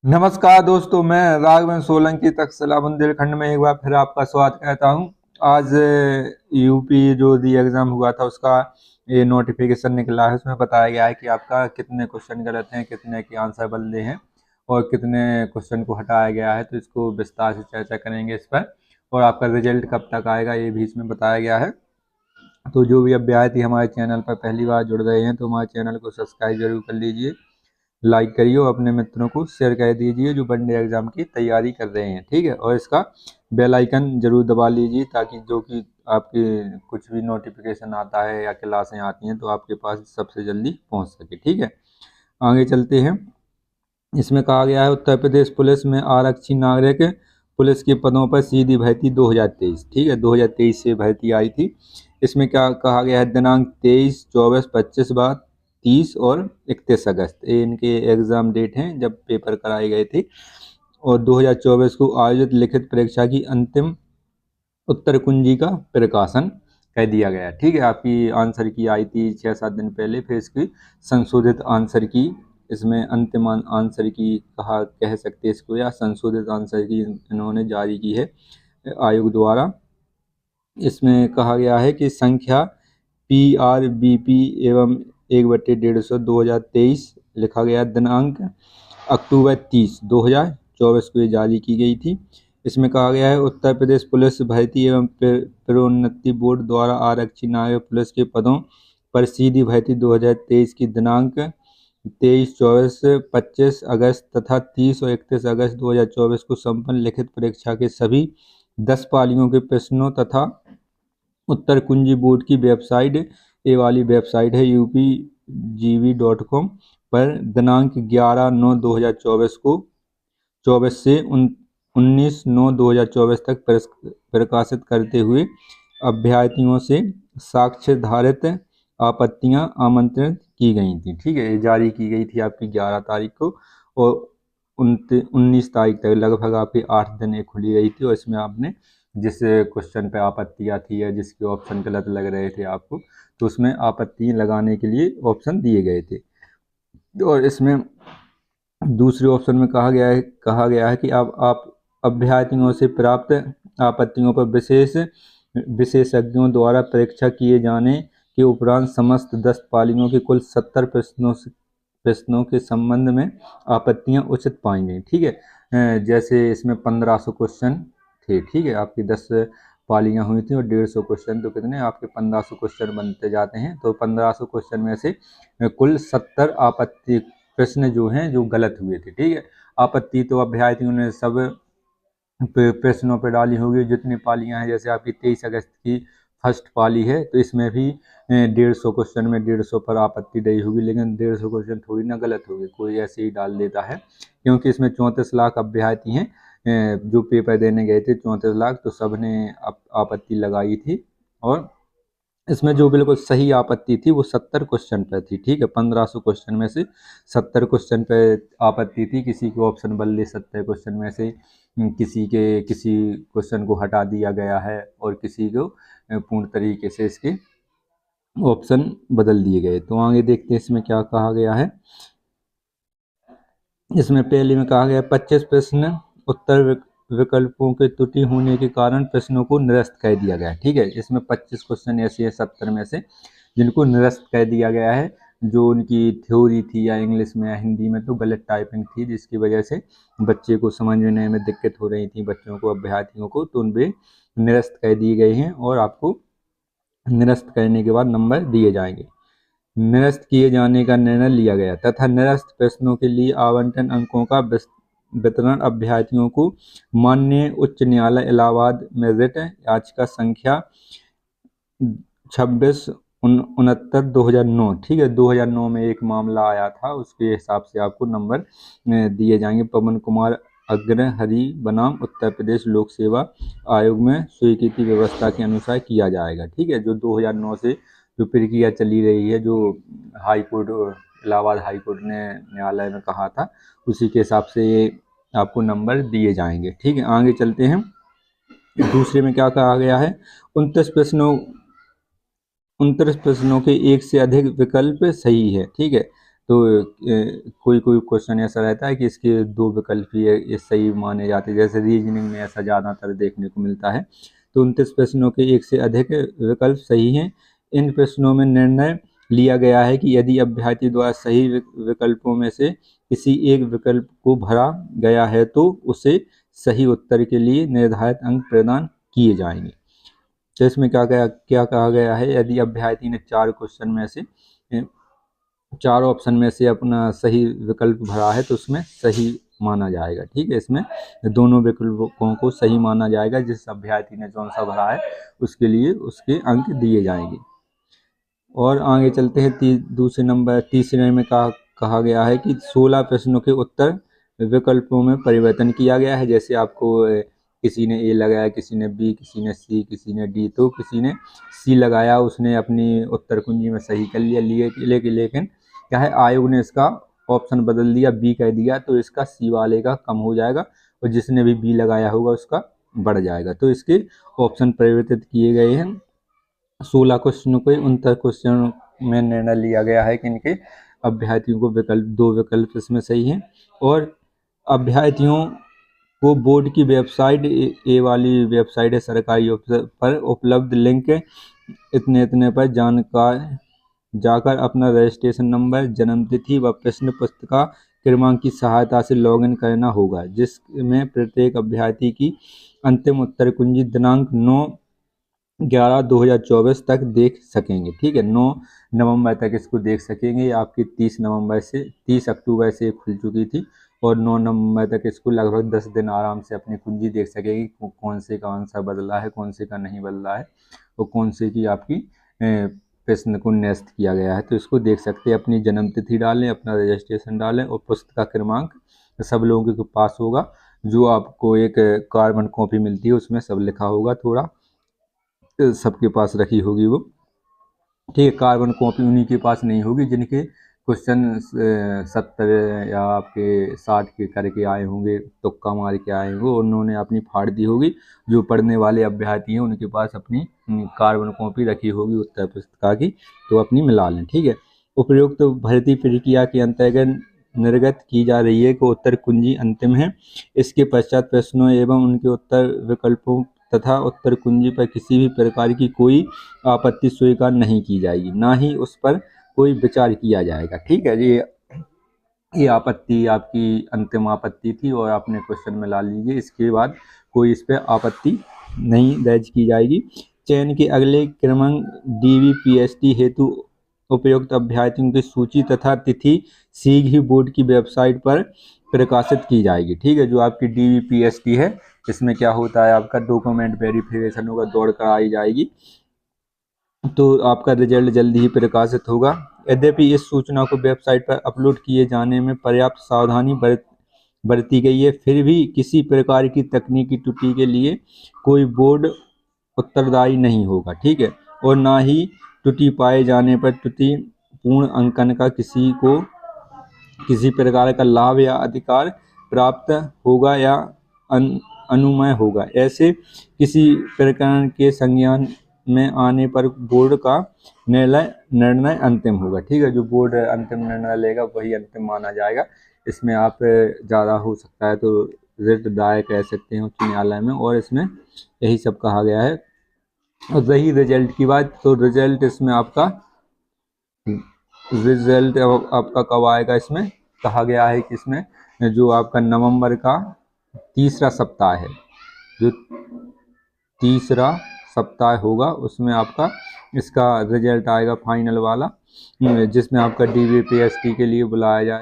नमस्कार दोस्तों, मैं राघवन सोलंकी तक्षशिला बुंदेलखंड में एक बार फिर आपका स्वागत करता हूं। आज यूपी जो दी एग्ज़ाम हुआ था उसका ये नोटिफिकेशन निकला है। उसमें बताया गया है कि आपका कितने क्वेश्चन गलत हैं, कितने के आंसर बदले हैं और कितने क्वेश्चन को हटाया गया है। तो इसको विस्तार से चर्चा करेंगे इस पर, और आपका रिजल्ट कब तक आएगा ये भी इसमें बताया गया है। तो जो भी अभ्यर्थी हमारे चैनल पर पहली बार जुड़ रहे हैं तो हमारे चैनल को सब्सक्राइब जरूर कर लीजिए, लाइक करिए और अपने मित्रों को शेयर कर दीजिए जो वनडे एग्जाम की तैयारी कर रहे हैं, ठीक है। और इसका बेल आइकन जरूर दबा लीजिए ताकि जो कि आपके कुछ भी नोटिफिकेशन आता है या क्लासें आती हैं तो आपके पास सबसे जल्दी पहुंच सके, ठीक है। आगे चलते हैं। इसमें कहा गया है उत्तर प्रदेश पुलिस में आरक्षी नागरिक पुलिस के पदों पर सीधी भर्ती 2023, ठीक है। 2023 से भर्ती आई थी। इसमें क्या कहा गया है, दिनांक 23, 24, 25 बार 30 और 31 अगस्त ये इनके एग्ज़ाम डेट हैं जब पेपर कराए गए थे। और 2024 को आयोजित लिखित परीक्षा की अंतिम उत्तर कुंजी का प्रकाशन कर दिया गया, ठीक है। आपकी आंसर की आई थी 6-7 दिन पहले, फिर इसकी संशोधित आंसर की, इसमें अंतिम आंसर की कह सकते हैं इसको, या संशोधित आंसर की इन्होंने जारी की है आयोग द्वारा। इसमें कहा गया है कि संख्या PRBP एवं 1/150 2023 लिखा गया, दिनांक अक्टूबर 30 2024 को ये जारी की गई थी। इसमें कहा गया है उत्तर प्रदेश पुलिस भर्ती एवं प्रोन्नति बोर्ड द्वारा आरक्षी नागरिक पुलिस के पदों पर सीधी भर्ती 2023 की दिनांक 23, 24, 25 अगस्त तथा 30 और 31 अगस्त 2024 को संपन्न लिखित परीक्षा के सभी 10 पालियों के प्रश्नों तथा उत्तर कुंजी बोर्ड की वेबसाइट, ये वाली वेबसाइट है upgv.com पर दिनांक 11/9/2024 को 24 से 19/9/2024 तक प्रकाशित करते हुए अभ्यर्थियों से साक्ष्यधारित आपत्तियां आमंत्रित की गई थी, ठीक है। ये जारी की गई थी आपकी 11 तारीख को और 19 तारीख तक लगभग आपकी 8 दिन ये खुली रही थी। और इसमें आपने जिस क्वेश्चन पे आपत्तियां थी या जिसके ऑप्शन गलत लग रहे थे आपको, तो उसमें आपत्ति लगाने के लिए ऑप्शन दिए गए थे। और इसमें दूसरे ऑप्शन में कहा गया है कि आप अभ्यर्थियों से प्राप्त आपत्तियों पर विशेषज्ञों द्वारा परीक्षा किए जाने के उपरांत समस्त 10 पालियों के कुल 70 प्रश्नों के संबंध में आपत्तियां उचित पाई गई, ठीक है। जैसे इसमें 1500 क्वेश्चन थे, ठीक है। आपकी 10 पालियां हुई थी और 150 क्वेश्चन, तो कितने आपके 1500 क्वेश्चन बनते जाते हैं। तो 1500 क्वेश्चन में से कुल 70 आपत्ति प्रश्न जो हैं जो गलत हुए थे, ठीक है। आपत्ति तो अभ्यर्थियों ने सब प्रश्नों पर डाली होगी जितनी पालियां हैं। जैसे आपकी 23 अगस्त की फर्स्ट पाली है तो इसमें भी 150 क्वेश्चन में 150 पर आपत्ति दी होगी, लेकिन 150 क्वेश्चन थोड़ी ना गलत होगी, कोई ऐसे ही डाल देता है, क्योंकि इसमें 34 लाख अभ्यर्थी हैं जो पेपर देने गए थे, 34 लाख, तो सब ने आपत्ति लगाई थी। और इसमें जो बिल्कुल सही आपत्ति थी वो 70 क्वेश्चन पर थी, ठीक है। 1500 क्वेश्चन में से 70 क्वेश्चन पे आपत्ति थी। किसी के ऑप्शन बदले 70 क्वेश्चन में से किसी क्वेश्चन को हटा दिया गया है और किसी को पूर्ण तरीके से इसके ऑप्शन बदल दिए गए। तो आगे देखते हैं इसमें क्या कहा गया है। इसमें पहले में कहा गया 25 प्रश्न उत्तर विकल्पों के त्रुटि होने के कारण प्रश्नों को निरस्त कर दिया गया, ठीक है। इसमें 25 क्वेश्चन ऐसे है 70 में से जिनको निरस्त कर दिया गया है। जो उनकी थ्योरी थी या इंग्लिश में या हिंदी में तो गलत टाइपिंग थी, जिसकी वजह से बच्चे को समझने में दिक्कत हो रही थी, बच्चों को, अभ्यर्थियों को, तो उन पर निरस्त कर दिए गए हैं और आपको निरस्त करने के बाद नंबर दिए जाएंगे। निरस्त किए जाने का निर्णय लिया गया तथा निरस्त प्रश्नों के लिए आवंटन अंकों का वितरण अभ्यर्थियों को माननीय उच्च न्यायालय इलाहाबाद में रिट याचिका संख्या 2669/2009, ठीक है। 2009 में एक मामला आया था, उसके हिसाब से आपको नंबर दिए जाएंगे। पवन कुमार अग्रहरि बनाम उत्तर प्रदेश लोक सेवा आयोग में स्वीकृति व्यवस्था के अनुसार किया जाएगा, ठीक है। जो 2009 से जो प्रक्रिया चली रही है, जो high court, Allahabad high court ने न्यायालय में कहा था, उसी के हिसाब से आपको नंबर दिए जाएंगे, ठीक है। आगे चलते हैं। दूसरे में क्या कहा गया है, 29 प्रश्नों के एक से अधिक विकल्प सही है, ठीक है। तो कोई कोई क्वेश्चन ऐसा रहता है कि इसके 2 विकल्प ही ये सही माने जाते हैं, जैसे रीजनिंग में ऐसा ज़्यादातर देखने को मिलता है। तो 29 प्रश्नों के 1 से अधिक विकल्प सही हैं। इन प्रश्नों में निर्णय लिया गया है कि यदि अभ्यर्थी द्वारा सही विकल्पों में से किसी एक विकल्प को भरा गया है तो उसे सही उत्तर के लिए निर्धारित अंक प्रदान किए जाएंगे। तो इसमें क्या कहा गया है, यदि अभ्यर्थी ने 4 क्वेश्चन में से 4 ऑप्शन में से अपना सही विकल्प भरा है तो उसमें सही माना जाएगा। ठीक है, इसमें दोनों विकल्पों को सही माना जाएगा। जिस अभ्यर्थी ने कौन सा भरा है उसके लिए उसके अंक दिए जाएंगे। और आगे चलते हैं। दूसरे नंबर तीसरे में कहा गया है कि 16 प्रश्नों के उत्तर विकल्पों में परिवर्तन किया गया है। जैसे आपको किसी ने ए लगाया, किसी ने बी, किसी ने सी, किसी ने डी, तो किसी ने सी लगाया, उसने अपनी उत्तर कुंजी में सही कर लिया, लेकिन क्या है, आयोग ने इसका ऑप्शन बदल दिया, बी कह दिया, तो इसका सी वाले का कम हो जाएगा और जिसने भी बी लगाया होगा उसका बढ़ जाएगा। तो इसके ऑप्शन परिवर्तित किए गए हैं। 16 क्वेश्चनों को 29 क्वेश्चन में निर्णय लिया गया है कि इनके अभ्यर्थियों को 2 विकल्प इसमें सही हैं। और अभ्यर्थियों को बोर्ड की वेबसाइट, ए वाली वेबसाइट है सरकारी पर उपलब्ध लिंक इतने पर जाकर अपना रजिस्ट्रेशन नंबर, जन्म तिथि व प्रश्न पुस्तिका क्रमांक की सहायता से लॉगिन करना होगा, जिसमें प्रत्येक अभ्यर्थी की अंतिम उत्तर कुंजी दिनांक 9/11/2024 तक देख सकेंगे। ठीक है, 9 नवंबर तक इसको देख सकेंगे। आपकी 30 अक्टूबर से खुल चुकी थी और 9 नवंबर तक इसको लगभग 10 दिन आराम से अपनी कुंजी देख सकेगी, कौन से का आंसर बदला है, कौन से का नहीं बदला है और कौन से की आपकी प्रश्न को न्यस्त किया गया है। तो इसको देख सकते हैं। अपनी जन्म तिथि डालें, अपना रजिस्ट्रेशन डालें और पुस्तक क्रमांक सब लोगों के पास होगा। जो आपको एक कार्बन कॉपी मिलती है उसमें सब लिखा होगा, थोड़ा सबके पास रखी होगी वो। ठीक है, कार्बन कॉपी उन्हीं के पास नहीं होगी जिनके क्वेश्चन 70 या आपके 60 के करके आए होंगे, तुक्का मार के आए होंगे, उन्होंने अपनी फाड़ दी होगी। जो पढ़ने वाले अभ्यर्थी हैं उनके पास अपनी कार्बन कॉपी रखी होगी उत्तर पुस्तिका की, तो अपनी मिला लें। ठीक है, उपयुक्त तो भर्ती प्रक्रिया के अंतर्गत निर्गत की जा रही है कि उत्तर कुंजी अंतिम है। इसके पश्चात प्रश्नों एवं उनके उत्तर विकल्पों तथा उत्तर कुंजी पर किसी भी प्रकार की कोई आपत्ति स्वीकार नहीं की जाएगी, ना ही उस पर कोई विचार किया जाएगा। ठीक है, ये आपत्ति आपकी अंतिम आपत्ति थी और आपने क्वेश्चन में ला लीजिए। इसके बाद कोई इस पर आपत्ति नहीं दर्ज की जाएगी। चयन के अगले क्रमांक DVPST हेतु उपयुक्त अभ्यर्थियों की सूची तथा तिथि शीघ्र ही बोर्ड की वेबसाइट पर प्रकाशित की जाएगी। ठीक है, जो आपकी DVPST है इसमें क्या होता है, आपका डॉक्यूमेंट वेरिफिकेशन होगा, दौड़ कर आई जाएगी, तो आपका रिजल्ट जल्दी ही प्रकाशित होगा। यद्यपि इस सूचना को वेबसाइट पर अपलोड किए जाने में पर्याप्त सावधानी बरती गई है, फिर भी किसी प्रकार की तकनीकी त्रुटि के लिए कोई बोर्ड उत्तरदायी नहीं होगा। ठीक है, और ना ही त्रुटि पाए जाने पर त्रुटि पूर्ण अंकन का किसी प्रकार का लाभ या अधिकार प्राप्त होगा या अनुमय होगा। ऐसे किसी प्रकरण के संज्ञान में आने पर बोर्ड का निर्णय अंतिम होगा। ठीक है, जो बोर्ड अंतिम निर्णय लेगा वही अंतिम माना जाएगा। इसमें आप ज़्यादा हो सकता है तो रिट दायर कह सकते हैं उच्च न्यायालय में, और इसमें यही सब कहा गया है। और रही रिजल्ट की बात, तो रिजल्ट इसमें आपका कब आएगा, इसमें कहा गया है कि इसमें जो आपका नवंबर का तीसरा सप्ताह है, जो तीसरा सप्ताह होगा उसमें आपका इसका रिजल्ट आएगा फाइनल वाला, जिसमें आपका DVPST के लिए बुलाया जाए।